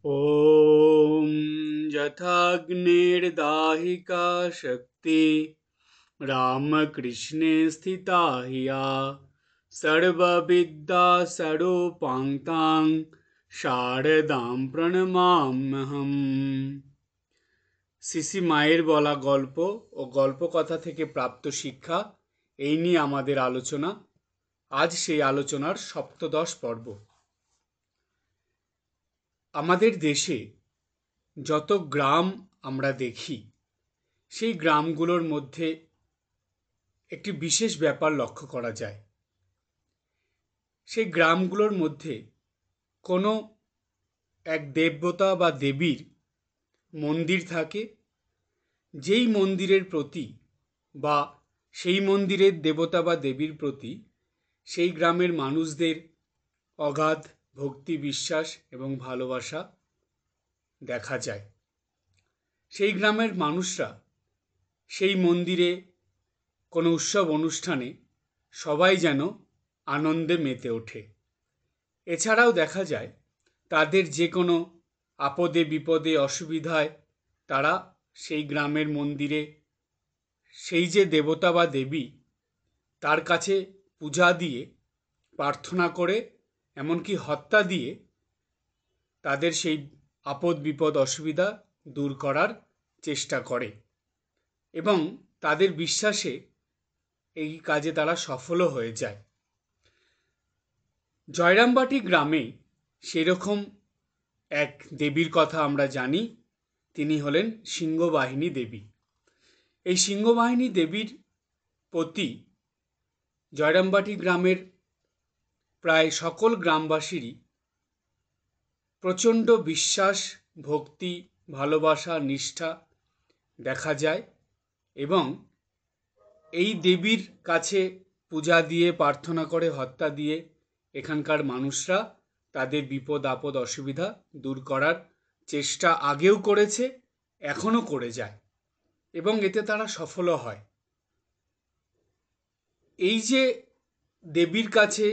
ॐ यथाग्निर्दाहिका शक्ति रामकृष्णे स्थिता हिया सर्वविद्या स्वरूपां शारदां প্রণমাম্যহম। সিসি মায়ের বলা গল্প ও গল্পকথা থেকে প্রাপ্ত শিক্ষা এই নিয়ে আমাদের আলোচনা। আজ সেই আলোচনার সপ্তদশ পর্ব। আমাদের দেশে যত গ্রাম আমরা দেখি, সেই গ্রামগুলোর মধ্যে একটি বিশেষ ব্যাপার লক্ষ্য করা যায়। সেই গ্রামগুলোর মধ্যে কোনো এক দেবতা বা দেবীর মন্দির থাকে, যেই মন্দিরের প্রতি বা সেই মন্দিরের দেবতা বা দেবীর প্রতি সেই গ্রামের মানুষদের অগাধ ভক্তি, বিশ্বাস এবং ভালোবাসা দেখা যায়। সেই গ্রামের মানুষরা সেই মন্দিরে কোনো উৎসব অনুষ্ঠানে সবাই যেন আনন্দে মেতে ওঠে। এছাড়াও দেখা যায় তাদের যে কোনো আপদে বিপদে অসুবিধায় তারা সেই গ্রামের মন্দিরে সেই যে দেবতা বা দেবী তার কাছে পূজা দিয়ে, প্রার্থনা করে, এমনকি হত্যা দিয়ে তাদের সেই আপদ বিপদ অসুবিধা দূর করার চেষ্টা করে এবং তাদের বিশ্বাসে এই কাজে তারা সফলও হয়ে যায়। জয়রামবাটি গ্রামে সেরকম এক দেবীর কথা আমরা জানি। তিনি হলেন সিংহবাহিনী দেবী। এই সিংহবাহিনী দেবীর প্রতি জয়রামবাটি গ্রামের প্রায় সকল গ্রামবাসীরই প্রচণ্ড বিশ্বাস, ভক্তি, ভালোবাসা, নিষ্ঠা দেখা যায় এবং এই দেবীর কাছে পূজা দিয়ে, প্রার্থনা করে, হত্যা দিয়ে এখানকার মানুষরা তাদের বিপদ আপদ অসুবিধা দূর করার চেষ্টা আগেও করেছে, এখনও করে যায় এবং এতে তারা সফলও হয়। এই যে দেবীর কাছে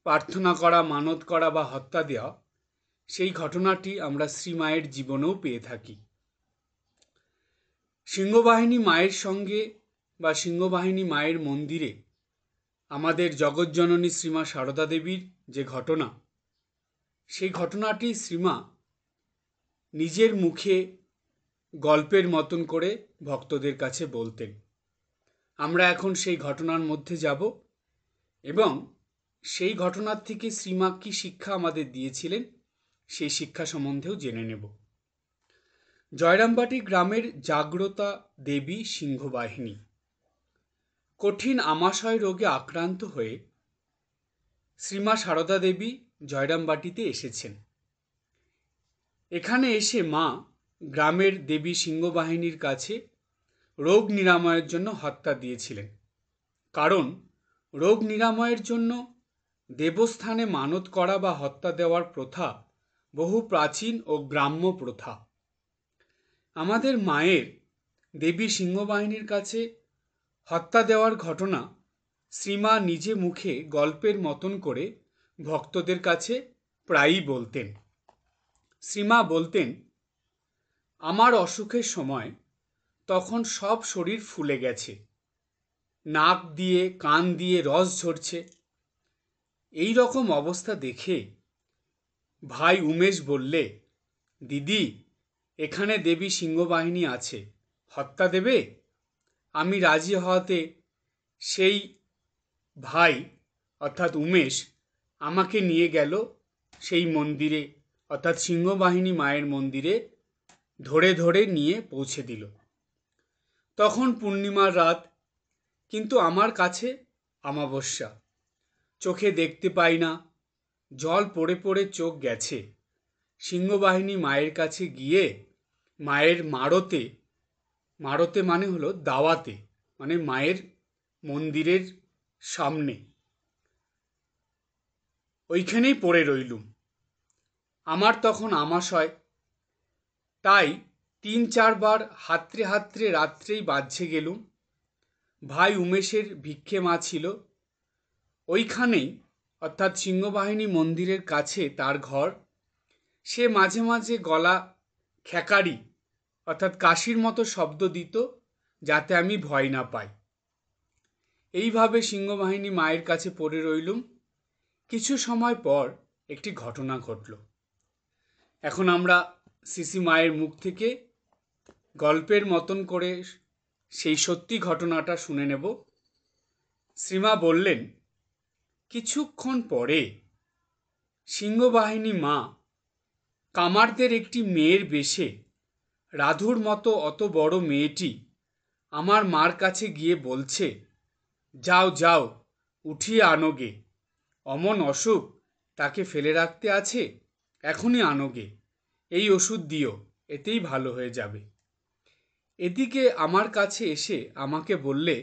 প্রার্থনা করা, মানত করা বা হত্যা দেওয়া, সেই ঘটনাটি আমরা শ্রীমায়ের জীবনেও পেয়ে থাকি। সিংহবাহিনী মায়ের সঙ্গে বা সিংহবাহিনী মায়ের মন্দিরে আমাদের জগৎজননী শ্রীমা সারদা দেবীর যে ঘটনা, সেই ঘটনাটি শ্রীমা নিজের মুখে গল্পের মতন করে ভক্তদের কাছে বলতেন। আমরা এখন সেই ঘটনার মধ্যে যাব এবং সেই ঘটনার থেকে শ্রীমা কী শিক্ষা আমাদের দিয়েছিলেন সেই শিক্ষা সম্বন্ধেও জেনে নেব। জয়রামবাটি গ্রামের জাগ্রতা দেবী সিংহবাহিনী কঠিন আমাশয় রোগে আক্রান্ত হয়ে শ্রীমা সারদা দেবী জয়রামবাটিতে এসেছেন। এখানে এসে মা গ্রামের দেবী সিংহবাহিনীর কাছে রোগ নিরাময়ের জন্য হত্যা দিয়েছিলেন। কারণ রোগ নিরাময়ের জন্য দেবস্থানে মানত করা বা হত্যা দেওয়ার প্রথা বহু প্রাচীন ও গ্রাম্য প্রথা। আমাদের মায়ের দেবী সিংহবাহিনীর কাছে হত্যা দেওয়ার ঘটনা শ্রীমা নিজে মুখে গল্পের মতন করে ভক্তদের কাছে প্রায়ই বলতেন। শ্রীমা বলতেন, আমার অসুখের সময় তখন সব শরীর ফুলে গেছে, নাক দিয়ে কান দিয়ে রস ঝরছে। এই রকম অবস্থা দেখে ভাই উমেশ বললে, দিদি, এখানে দেবী সিংহবাহিনী আছে, হত্যা দেবে? আমি রাজি হওয়াতে সেই ভাই অর্থাৎ উমেশ আমাকে নিয়ে গেল সেই মন্দিরে, অর্থাৎ সিংহবাহিনী মায়ের মন্দিরে ধরে ধরে নিয়ে পৌঁছে দিল। তখন পূর্ণিমার রাত, কিন্তু আমার কাছে অমাবস্যা, চোখে দেখতে পাই না, জল পড়ে পড়ে চোখ গেছে। সিংহবাহিনী মায়ের কাছে গিয়ে মায়ের মারতে, মারতে মানে হলো দাওয়াতে, মানে মায়ের মন্দিরের সামনে, ওইখানেই পড়ে রইলুম। আমার তখন আমাশয়, তাই 3-4 বার হাতড়ে হাতড়ে রাত্রেই বাহ্যে গেলুম। ভাই উমেশের ভিক্ষে মা ছিল ওইখানেই, অর্থাৎ সিংহবাহিনী মন্দিরের কাছে তার ঘর। সে মাঝে মাঝে গলা খ্যাকারি অর্থাৎ কাশির মতো শব্দ দিত, যাতে আমি ভয় না পাই। এইভাবে সিংহবাহিনী মায়ের কাছে পড়ে রইলুম। কিছু সময় পর একটি ঘটনা ঘটল। এখন আমরা সিসি মায়ের মুখ থেকে গল্পের মতন করে সেই সত্যি ঘটনাটা শুনে নেব। শ্রীমা বললেন, কিছুক্ষণ পরে সিংহবাহিনী মা কামারদের একটি মেয়ের বেশে রাধুর মতো অত বড় মেয়েটি আমার মার কাছে গিয়ে বলছে, যাও যাও, উঠিয়ে আনোগে, অমন অসুখ তাকে ফেলে রাখতে আছে, এখনই আনোগে, এই ওষুধ দিও, এতেই ভালো হয়ে যাবে। এদিকে আমার কাছে এসে আমাকে বললে,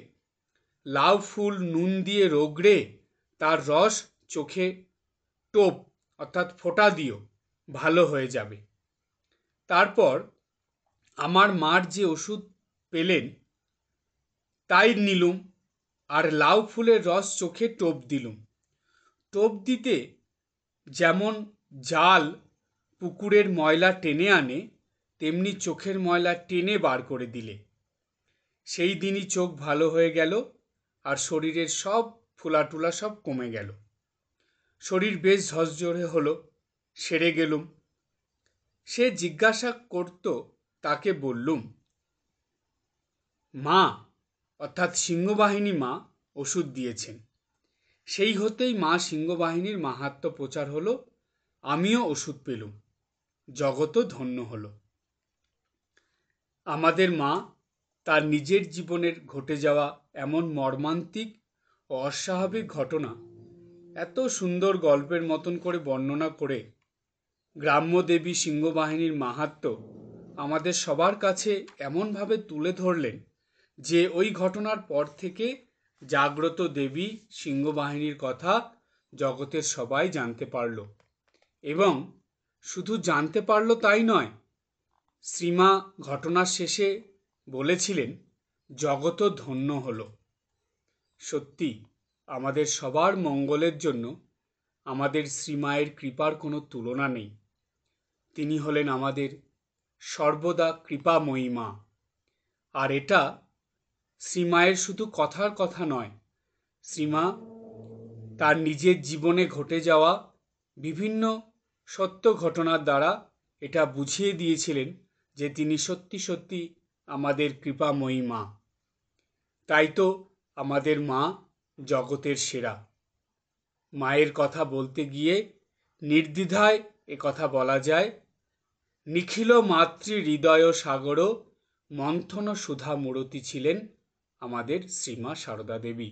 লাউ ফুল নুন দিয়ে রোগড়ে তার রস চোখে টোপ অর্থাৎ ফোঁটা দিও, ভালো হয়ে যাবে। তারপর আমার মার যে ওষুধ পেলেন তাই নিলুম, আর লাউ ফুলের রস চোখে টোপ দিলুম। টোপ দিতে যেমন জাল পুকুরের ময়লা টেনে আনে, তেমনি চোখের ময়লা টেনে বার করে দিলে। সেই দিনই চোখ ভালো হয়ে গেল, আর শরীরের সব ফুলাটুলা সব কমে গেল। শরীর বেশ ঝরঝরে হলো, সেরে গেলুম। সে জিজ্ঞাসা করত, তাকে বললুম, মা অর্থাৎ সিংহবাহিনী মা ওষুধ দিয়েছেন। সেই হতেই মা সিংহবাহিনীর মাহাত্ম্য প্রচার হলো, আমিও ওষুধ পেলুম, জগৎও ধন্য হলো। আমাদের মা তার নিজের জীবনের ঘটে যাওয়া এমন মর্মান্তিক ও অস্বাভাবিক ঘটনা এত সুন্দর গল্পের মতন করে বর্ণনা করে গ্রাম্য দেবী সিংহবাহিনীর মাহাত্ম্য আমাদের সবার কাছে এমনভাবে তুলে ধরলেন যে ওই ঘটনার পর থেকে জাগ্রত দেবী সিংহবাহিনীর কথা জগতের সবাই জানতে পারল। এবং শুধু জানতে পারল তাই নয়, শ্রীমা ঘটনার শেষে বলেছিলেন, জগৎও ধন্য হলো। সত্যি আমাদের সবার মঙ্গলের জন্য আমাদের শ্রীমায়ের কৃপার কোনো তুলনা নেই। তিনি হলেন আমাদের সর্বদা কৃপাময়ী মা। আর এটা শ্রীমায়ের শুধু কথার কথা নয়, শ্রীমা তার নিজের জীবনে ঘটে যাওয়া বিভিন্ন সত্য ঘটনার দ্বারা এটা বুঝিয়ে দিয়েছিলেন যে তিনি সত্যি সত্যি আমাদের কৃপাময়ী মা। তাই তো আমাদের মা জগতের সেরা। মায়ের কথা বলতে গিয়ে নির্দ্বিধায় এ কথা বলা যায়, নিখিল মাতৃ হৃদয় সাগর মন্থন সুধা মূরতি ছিলেন আমাদের শ্রীমা সারদা দেবী।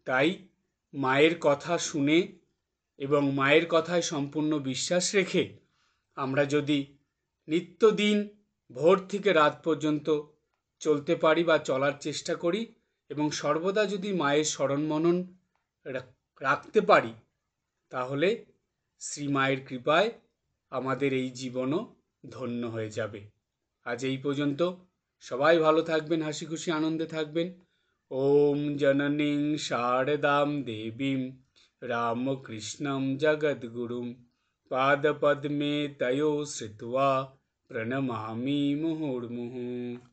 তাই মায়ের কথা শুনে এবং মায়ের কথায় সম্পূর্ণ বিশ্বাস রেখে আমরা যদি নিত্যদিন ভোর থেকে রাত পর্যন্ত চলতে পারি বা চলার চেষ্টা করি এবং সর্বদা যদি মায়ের স্মরণ মনন রাখতে পারি, তাহলে শ্রীমায়ের কৃপায় আমাদের এই জীবনও ধন্য হয়ে যাবে। আজ এই পর্যন্ত। সবাই ভালো থাকবেন, হাসি খুশি আনন্দে থাকবেন। ওম জননীং শারদাম দেবীম রামকৃষ্ণম জগদ্গুরুম পাদপদ্মে তয়ো শ্রিত্বা প্রণমামি মুহুর্মুহুঃ।